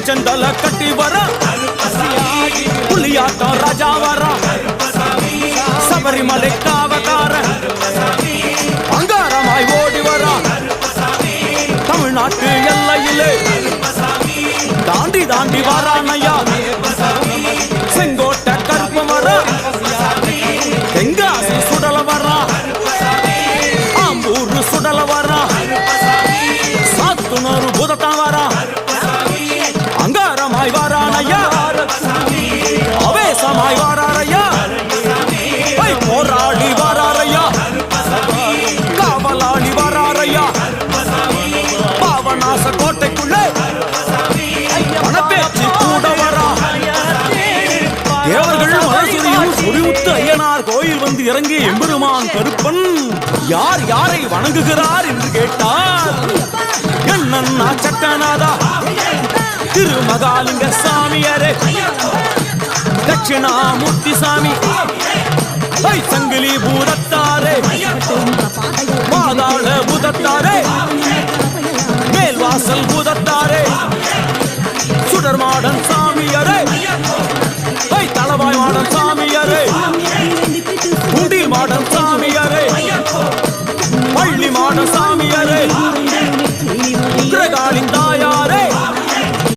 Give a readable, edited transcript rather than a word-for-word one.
பூச்சந்தல கட்டி வர புலியாட்டம் ராஜா வர சபரிமலை காவகார அங்காரமாய் ஓடி வர தமிழ்நாட்டு எல்லையிலே தாண்டி தாண்டி வாரானையா செங்கோட்டை கருப்பு வர தெங்காசி சுடல வர ஆம்பூர் சுடல வர சாத்துனூர் புதத்தான் வர அங்காரமாய் வாரானையா அவேசமாய் வாராரையா போராடி வாராரையா காவலாளி வாராரையா பாவநாச கோட்டைக்குள்ளே பணப்பேச்சு கூட வரா தேவர்கள் மலசுரியும் சுரிமுத்து ஐயனார் கோயில் வந்து இறங்கிய எம்பெருமான் கருப்பன் யார் யாரை வணங்குகிறார் என்று கேட்டார் என்னன்னா சட்டநாதா திருமகாலிங்க சாமியாரே தட்சிணாமூர்த்தி சாமி சங்கிலி பூதத்தாரே பாதாள பூதத்தாரே மேல்வாசல் பூதத்தாரே